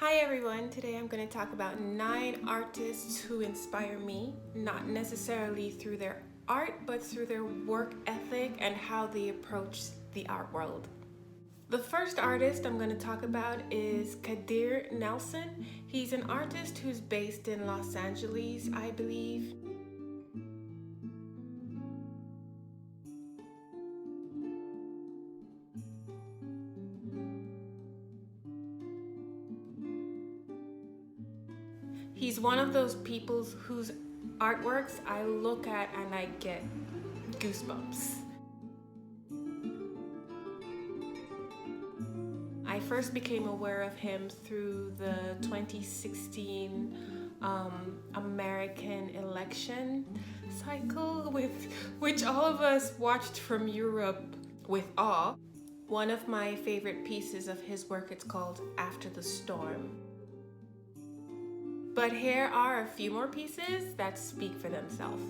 Hi everyone, today I'm going to talk about 9 artists who inspire me, not necessarily through their art, but through their work ethic and how they approach the art world. The first artist I'm going to talk about is Kadir Nelson. He's an artist who's based in Los Angeles, I believe. He's one of those people whose artworks I look at and I get goosebumps. I first became aware of him through the 2016 American election cycle, which all of us watched from Europe with awe. One of my favorite pieces of his work, it's called After the Storm. But here are a few more pieces that speak for themselves.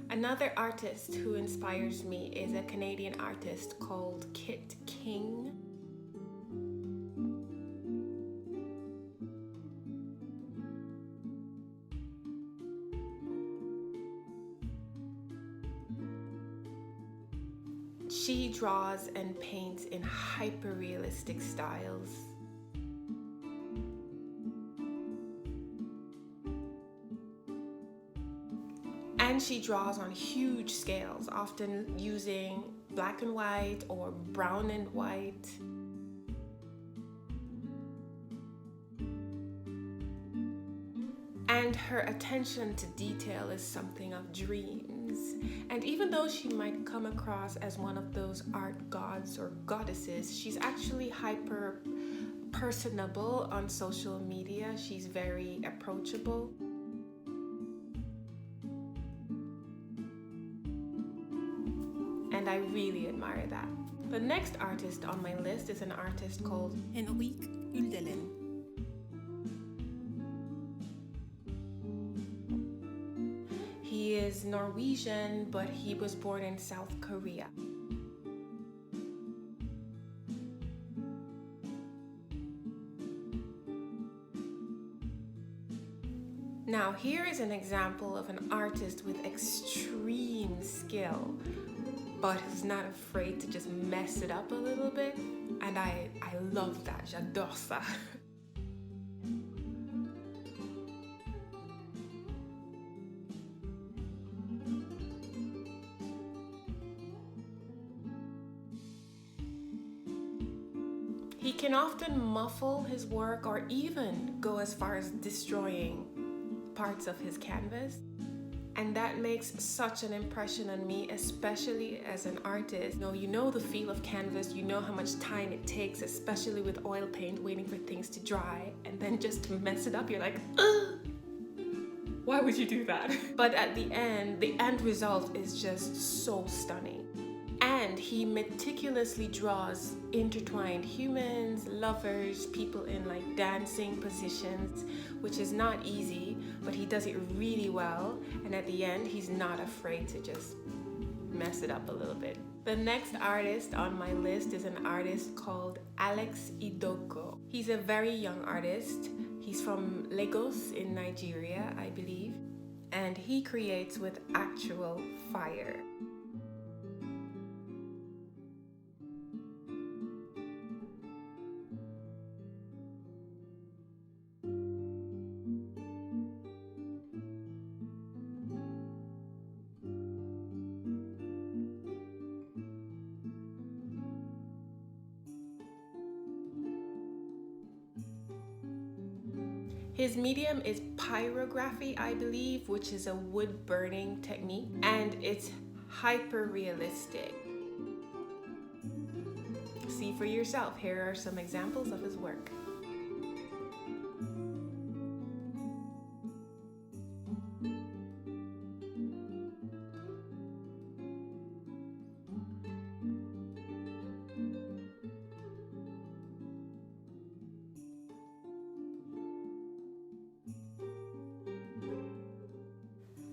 Another artist who inspires me is a Canadian artist called Kit King. She draws and paints in hyper-realistic styles. And she draws on huge scales, often using black and white or brown and white. And her attention to detail is something of dreams. And even though she might come across as one of those art gods or goddesses, she's actually hyper personable on social media. She's very approachable. And I really admire that. The next artist on my list is an artist called Henrik Uldelen. He is Norwegian, but he was born in South Korea. Now, here is an example of an artist with extreme skill, but who's not afraid to just mess it up a little bit. And I love that. J'adore ça. He can often muffle his work or even go as far as destroying parts of his canvas. And that makes such an impression on me, especially as an artist. You know the feel of canvas, you know how much time it takes, especially with oil paint, waiting for things to dry, and then just to mess it up, you're like, ugh! Why would you do that? But at the end result is just so stunning. And he meticulously draws intertwined humans, lovers, people in like dancing positions, which is not easy, but he does it really well. And at the end, he's not afraid to just mess it up a little bit. The next artist on my list is an artist called Alex Idoko. He's a very young artist. He's from Lagos in Nigeria, I believe. And he creates with actual fire. His medium is pyrography, I believe, which is a wood burning technique, and it's hyper-realistic. See for yourself, here are some examples of his work.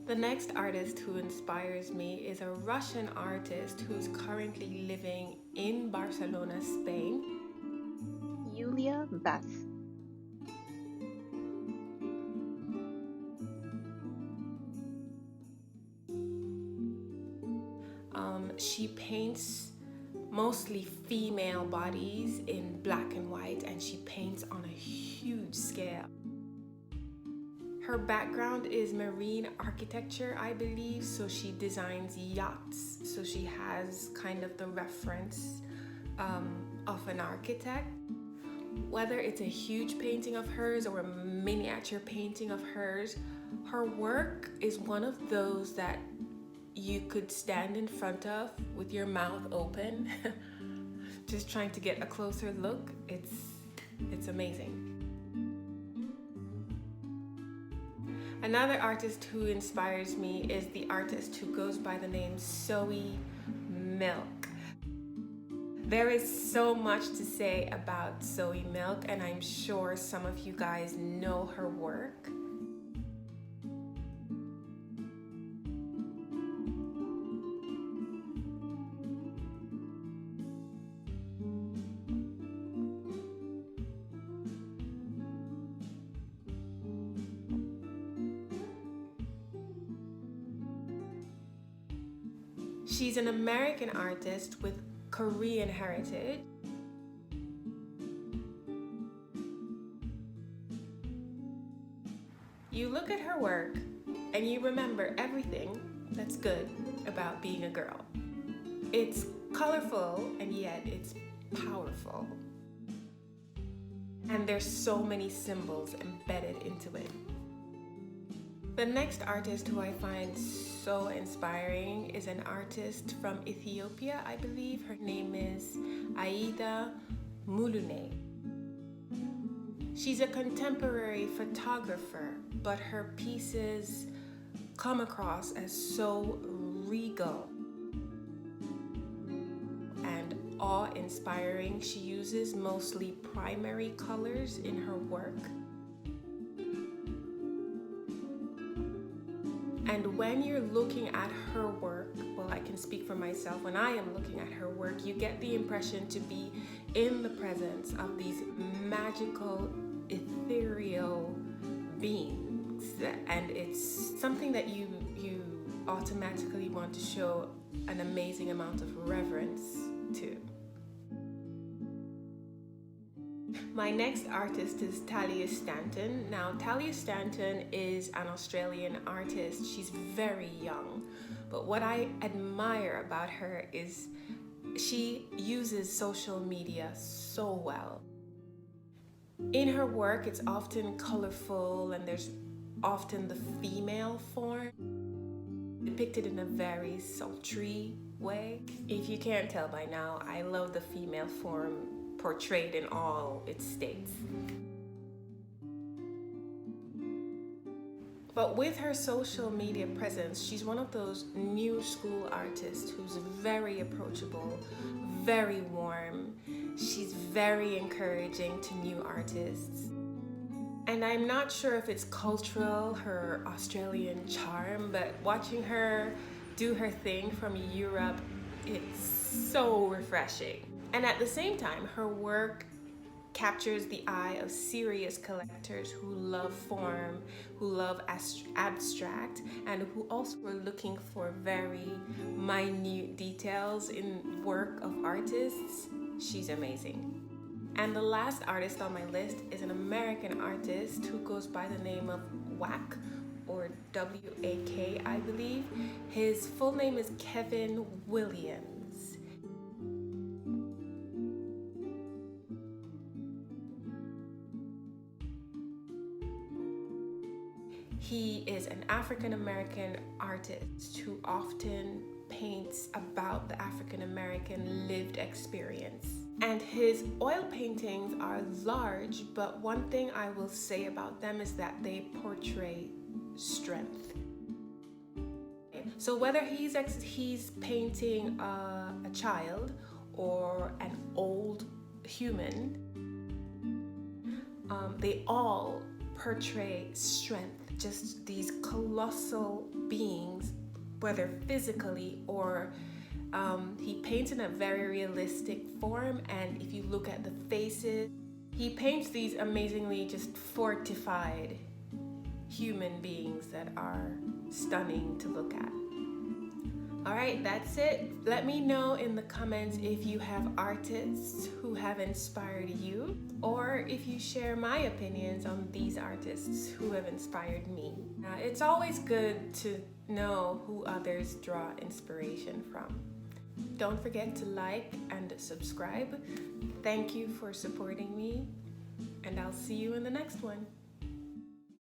The next artist who inspires me is a Russian artist who's currently living in Barcelona, Spain. Yulia Beth. She paints mostly female bodies in black and white, and she paints on a huge scale. Her background is marine architecture, I believe, so she designs yachts. So she has kind of the reference of an architect. Whether it's a huge painting of hers or a miniature painting of hers, her work is one of those that you could stand in front of with your mouth open, just trying to get a closer look. It's amazing. Another artist who inspires me is the artist who goes by the name Zoe Milk. There is so much to say about Zoe Milk, and I'm sure some of you guys know her work. She's an American artist with Korean heritage. You look at her work and you remember everything that's good about being a girl. It's colorful and yet it's powerful. And there's so many symbols embedded into it. The next artist who I find so inspiring is an artist from Ethiopia, I believe. Her name is Aida Mulune. She's a contemporary photographer, but her pieces come across as so regal and awe-inspiring. She uses mostly primary colors in her work. And when you're looking at her work, well, I can speak for myself, when I am looking at her work, you get the impression to be in the presence of these magical, ethereal beings. And it's something that you automatically want to show an amazing amount of reverence to. My next artist is Talia Stanton. Now, Talia Stanton is an Australian artist. She's very young, but what I admire about her is she uses social media so well. In her work, it's often colorful and there's often the female form depicted in a very sultry way. If you can't tell by now, I love the female form portrayed in all its states. But with her social media presence, she's one of those new school artists who's very approachable, very warm. She's very encouraging to new artists. And I'm not sure if it's cultural, her Australian charm, but watching her do her thing from Europe, it's so refreshing. And at the same time, her work captures the eye of serious collectors who love form, who love abstract, and who also are looking for very minute details in work of artists. She's amazing. And the last artist on my list is an American artist who goes by the name of Wak, or W-A-K, I believe. His full name is Kevin Williams. He is an African-American artist who often paints about the African-American lived experience. And his oil paintings are large, but one thing I will say about them is that they portray strength. So whether he's painting a child or an old human, they all portray strength, just these colossal beings whether physically or he paints in a very realistic form. And if you look at the faces, he paints these amazingly just fortified human beings that are stunning to look at. All right, that's it. Let me know in the comments if you have artists who have inspired you, or if you share my opinions on these artists who have inspired me. It's always good to know who others draw inspiration from. Don't forget to like and subscribe. Thank you for supporting me, and I'll see you in the next one.